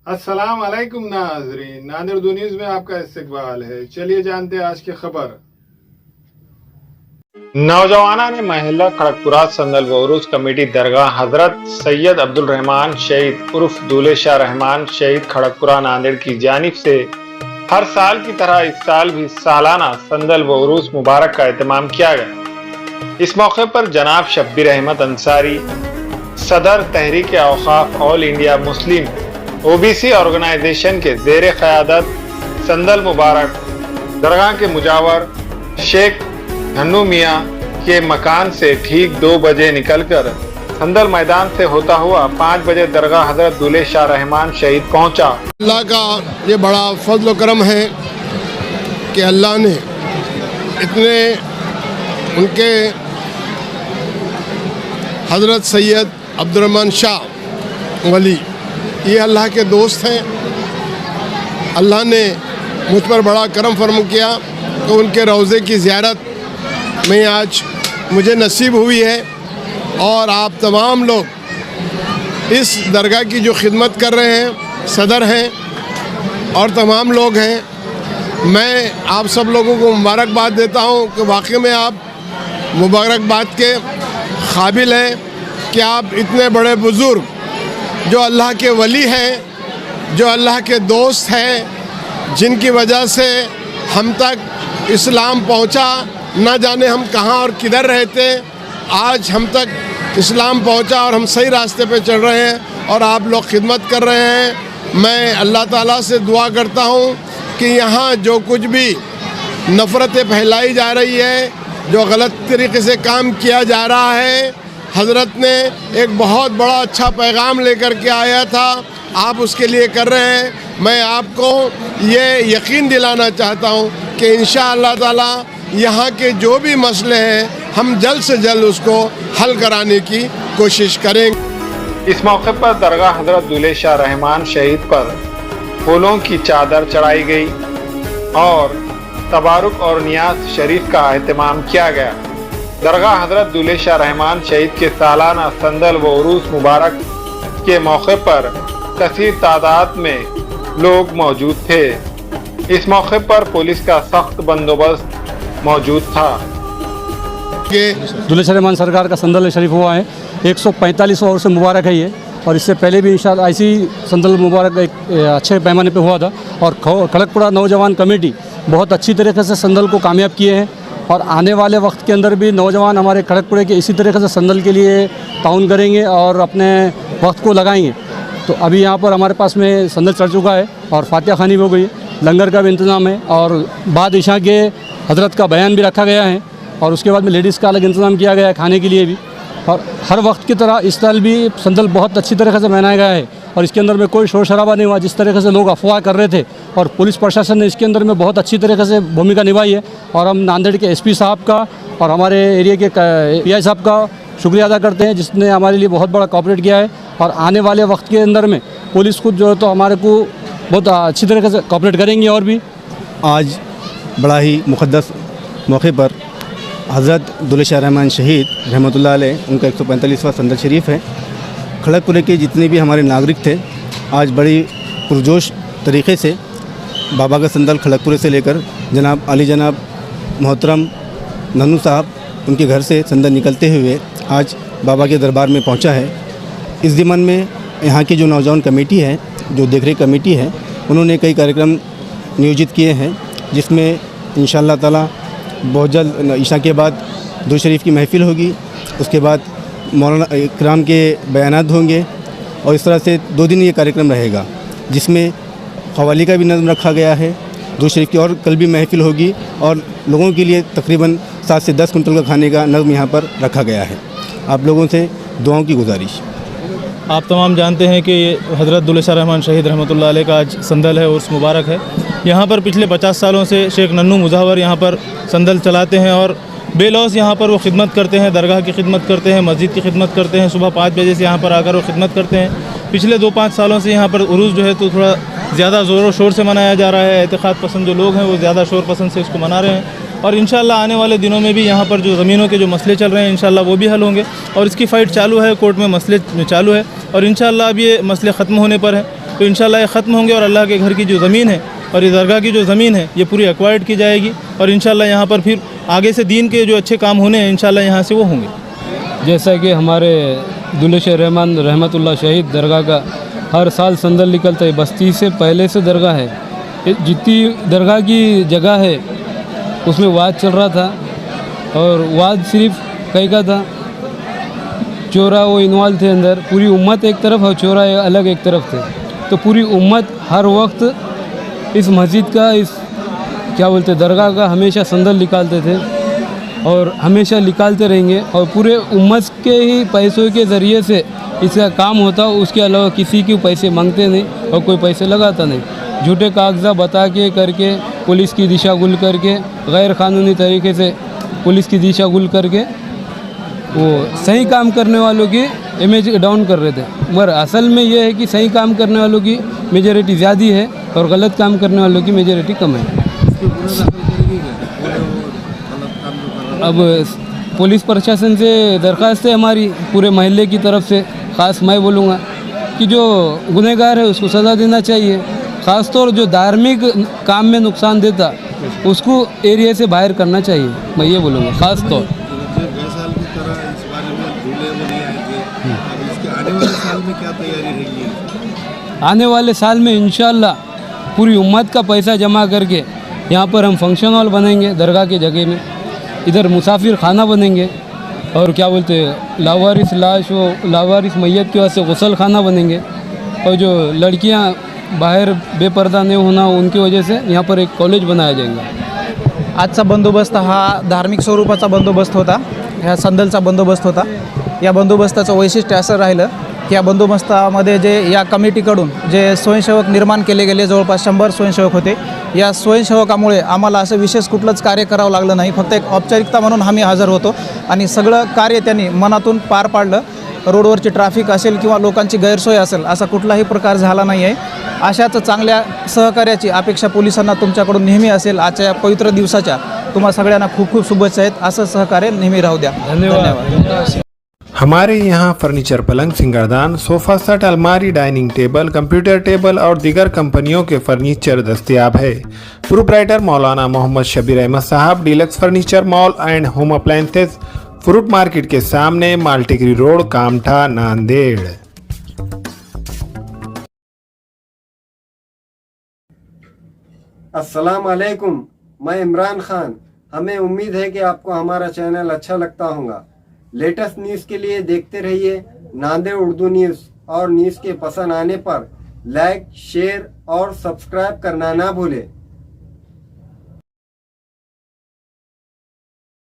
अस्सलाम वालेकुम नाज़रीन, नादिर उर्दू न्यूज़ में आपका इस्तकबाल है। चलिए जानते हैं आज की खबर। नौजवाना ने महिला खड़गपुरा संदल व उरूस कमेटी दरगाह हजरत सैयद अब्दुल रहमान शहीद उर्फ दूल्हे शाह रहमान शहीद खड़गपुरा नांदेड़ की जानिब से हर साल की तरह इस साल भी सालाना संदल व उरूस मुबारक का एहतमाम किया गया। इस मौके पर जनाब शब्बीर अहमद अंसारी, सदर तहरीक औकाफ all India Muslim OBC organisation के ज़ेरे क़यादत संदल मुबारक दरगाह के मुजावर शेख धन्नू मियाँ के मकान से ठीक 2 बजे निकलकर संदल मैदान से होता हुआ 5 बजे दरगाह हजरत दूल्हे शाह रहमान शहीद पहुँचा। अल्लाह का ये बड़ा फजल करम है कि अल्लाह ने इतने उनके हजरत सैयद अब्दुल रहमान शाह वली, ये अल्लाह के दोस्त हैं। अल्लाह ने मुझ पर बड़ा करम फरम किया तो उनके रोज़े की ज़ियारत में आज मुझे नसीब हुई है। और आप तमाम लोग इस दरगाह की जो खिदमत कर रहे हैं, सदर हैं और तमाम लोग हैं, मैं आप सब लोगों को मुबारकबाद देता हूं कि वाकई में आप मुबारकबाद के काबिल हैं कि आप इतने बड़े बुज़ुर्ग जो अल्लाह के वली हैं, जो अल्लाह के दोस्त हैं, जिनकी वजह से हम तक इस्लाम पहुंचा, ना जाने हम कहां और किधर रहते, आज हम तक इस्लाम पहुंचा और हम सही रास्ते पे चल रहे हैं और आप लोग खिदमत कर रहे हैं। मैं अल्लाह ताला से दुआ करता हूं कि यहाँ जो कुछ भी नफ़रतें फैलाई जा रही है, जो गलत तरीके से काम किया जा रहा है, हज़रत ने एक बहुत बड़ा अच्छा पैगाम लेकर के आया था, आप उसके लिए कर रहे हैं। मैं आपको ये यकीन दिलाना चाहता हूँ कि इंशाअल्लाह ताला यहाँ के जो भी मसले हैं हम जल्द से जल्द उसको हल कराने की कोशिश करेंगे। इस मौके पर दरगाह हजरत दूल्हे शाह रहमान शहीद पर फूलों की चादर चढ़ाई गई और तबारुक और नियाज शरीफ का एहतमाम किया गया। दरगाह हजरत दूल्हे शाह रहमान शहीद के सालाना संदल व उरूस मुबारक के मौके पर कसीर तादाद में लोग मौजूद थे। इस मौके पर पुलिस का सख्त बंदोबस्त मौजूद था। दूल्हे शाह रहमान सरकार का संदल शरीफ हुआ है, 145 वर्ष से मुबारक है ये, और इससे पहले भी इंशाअल्लाह ऐसी संदल मुबारक एक अच्छे पैमाने पे हुआ था। और खड़गपुरा नौजवान कमेटी बहुत अच्छी तरीके से संदल को कामयाब किए हैं और आने वाले वक्त के अंदर भी नौजवान हमारे खड़गपुरे के इसी तरीके से संदल के लिए ताउन करेंगे और अपने वक्त को लगाएंगे। तो अभी यहाँ पर हमारे पास में संदल चढ़ चुका है और फातिहा खानी हो गई, लंगर का भी इंतज़ाम है और बाद इशा के हजरत का बयान भी रखा गया है और उसके बाद में लेडीज़ का अलग इंतज़ाम किया गया है खाने के लिए भी। और हर वक्त की तरह इस साल भी संदल बहुत अच्छी तरीके से मनाया गया है और इसके अंदर में कोई शोर शराबा नहीं हुआ। जिस तरीके से लोग अफवाह कर रहे थे और पुलिस प्रशासन ने इसके अंदर में बहुत अच्छी तरीके से भूमिका निभाई है और हम नांदेड़ के एसपी साहब का और हमारे एरिया के पीआई साहब का शुक्रिया अदा करते हैं जिसने हमारे लिए बहुत बड़ा कोऑपरेट किया है। और आने वाले वक्त के अंदर में पुलिस खुद जो है तो हमारे को बहुत अच्छी तरीके से कोऑपरेट करेंगे। और भी आज बड़ा ही मुक़द्दस मौके पर हज़रत दूल्हे शाह रहमान शहीद रहमतुल्लाह अलैह उनका 145वां संदल शरीफ है। खड़गपुरे के जितने भी हमारे नागरिक थे आज बड़ी पुरजोश तरीक़े से बाबा का संदल खड़गपुरे से लेकर जनाब अली जनाब मोहतरम नन्नू साहब उनके घर से संदल निकलते हुए आज बाबा के दरबार में पहुंचा है। इस ज़िमन में यहाँ की जो नौजवान कमेटी है, जो देखरेख कमेटी है, उन्होंने कई कार्यक्रम नियोजित किए हैं जिसमें इंशाअल्लाह ताला बहुत जल्द ईशा के बाद दुरूद शरीफ की महफ़िल होगी, उसके बाद मौलाना इकराम के बयानात होंगे और इस तरह से 2 दिन ये कार्यक्रम रहेगा जिसमें क़वाली का भी नज़म रखा गया है, दुरूद शरीफ की और कल भी महफ़िल होगी और लोगों के लिए तकरीबन 7 से 10 कुंटल का खाने का नज़म यहाँ पर रखा गया है। आप लोगों से दुआओं की गुजारिश। आप तमाम जानते हैं कि हज़रत दूल्हे शाह रहमान शहीद रहमतुल्लाह अलैह का आज संदल है, उर्स मुबारक है। यहाँ पर पिछले 50 सालों से शेख नन्नू मुजावर यहाँ पर संदल चलाते हैं और बेलौस यहाँ पर वो खिदमत करते हैं, दरगाह की खिदमत करते हैं, मस्जिद की खिदमत करते हैं। सुबह 5 बजे से यहाँ पर आकर वो खिदमत करते हैं। पिछले 2-5 सालों से यहाँ पर उरूस जो है तो थोड़ा ज़्यादा ज़ोर शोर से मनाया जा रहा है। एतिक़ाद पसंद जो लोग हैं वो ज़्यादा शोर पसंद से इसको मना रहे हैं और इंशाअल्लाह आने वाले दिनों में भी यहाँ पर जो ज़मीनों के जो मसले चल रहे हैं इंशाअल्लाह वो भी हल होंगे और इसकी फ़ाइट चालू है, कोर्ट में मसले चालू है और इंशाअल्लाह अब ये मसले ख़त्म होने पर है तो इंशाल्लाह ये ख़त्म होंगे और अल्लाह के घर की जो ज़मीन है और ये दरगाह की जो ज़मीन है ये पूरी एक्वायर्ड की जाएगी और इंशाल्लाह यहाँ पर फिर आगे से दीन के जो अच्छे काम होने हैं इंशाल्लाह यहाँ से वो होंगे। जैसा कि हमारे दुले शाह रहमान रहमतुल्लाह शहीद दरगाह का हर साल संदल निकलता है, बस्ती से पहले से दरगाह है, जितनी दरगाह की जगह है उसमें वाद चल रहा था और वाद सिर्फ कई का था, चोरा वो इन्वॉल्व थे अंदर, पूरी उम्मत एक तरफ और चोरा अलग एक तरफ थे। तो पूरी उम्मत हर वक्त इस मस्जिद का, इस क्या बोलते दरगाह का हमेशा संदल निकालते थे और हमेशा निकालते रहेंगे और पूरे उम्मत के ही पैसों के ज़रिए से इसका काम होता, उसके अलावा किसी के पैसे मांगते नहीं और कोई पैसे लगाता नहीं। झूठे कागज़ा बता के करके पुलिस की दिशा गुल करके, गैर कानूनी तरीके से पुलिस की दिशा गुल करके वो सही काम करने वालों की इमेज डाउन कर रहे थे। मगर असल में ये है कि सही काम करने वालों की मेजॉरिटी ज़्यादा है और गलत काम करने वालों की मेजॉरिटी कम है। अब पुलिस प्रशासन से दरख्वास्त है हमारी पूरे महल्ले की तरफ से, ख़ास मैं बोलूँगा कि जो गुनहगार है उसको सज़ा देना चाहिए, ख़ास तौर जो धार्मिक काम में नुकसान देता उसको एरिया से बाहर करना चाहिए, मैं ये बोलूँगा ख़ास तौर। आने वाले साल में इंशाल्लाह पूरी उम्मत का पैसा जमा करके यहाँ पर हम फंक्शन हॉल बनेंगे दरगाह के जगह में, इधर मुसाफिर खाना बनेंगे और क्या बोलते हैं लावारिस लाश वो लावारिस मैयत की वजह से गुसल खाना बनेंगे और जो लड़कियाँ बाहर बेपर्दा नहीं होना उनकी वजह से यहाँ पर एक कॉलेज बनाया जाएगा। आजचा बंदोबस्त हा धार्मिक स्वरूपाचा बंदोबस्त होता, ह्या संदलचा बंदोबस्त होता। या बंदोबस्ताचं वैशिष्ट्य असं राहिलं की या बंदोबस्तामध्ये जे या कमिटीकडून जे स्वयंसेवक निर्माण केले गेले, जवळपास 100 स्वयंसेवक होते। या स्वयंसेवकामुळे आम्हाला असं विशेष कुठलंच कार्य करावं लागलं नाही, फक्त एक औपचारिकता म्हणून आम्ही हजर होतो आणि सगळं कार्य त्यांनी मनातून पार पाडलं। रोडवरची ट्रॅफिक असेल किंवा लोकांची गैरसोय असेल असा कुठलाही प्रकार झाला नाही आहे। अशाच चांगल्या सहकार्याची अपेक्षा पोलिसांना तुमच्याकडून नेहमी असेल। आजच्या या पवित्र दिवसाच्या तुम्हा सगळ्यांना खूप खूप शुभेच्छा आहेत। असं सहकार्य नेहमी राहू द्या। धन्यवाद। हमारे यहाँ फर्नीचर, पलंग, सिंगारदान, सोफ़ा सेट, अलमारी, डाइनिंग टेबल, कंप्यूटर टेबल और दीगर कंपनियों के फर्नीचर दस्तयाब है। प्रोप्राइटर मौलाना मोहम्मद शबीर अहमद साहब, deluxe furniture mall and home appliances, fruit market के सामने, माल्टीगिरी रोड, कामठा, नांदेड़। अस्सलाम वालेकुम, मैं इमरान खान। हमें उम्मीद है कि आपको हमारा चैनल अच्छा लगता होगा। लेटेस्ट न्यूज़ के लिए देखते रहिए नांदेड़ उर्दू न्यूज़ और न्यूज़ के पसंद आने पर लाइक, शेयर और सब्सक्राइब करना ना भूलें।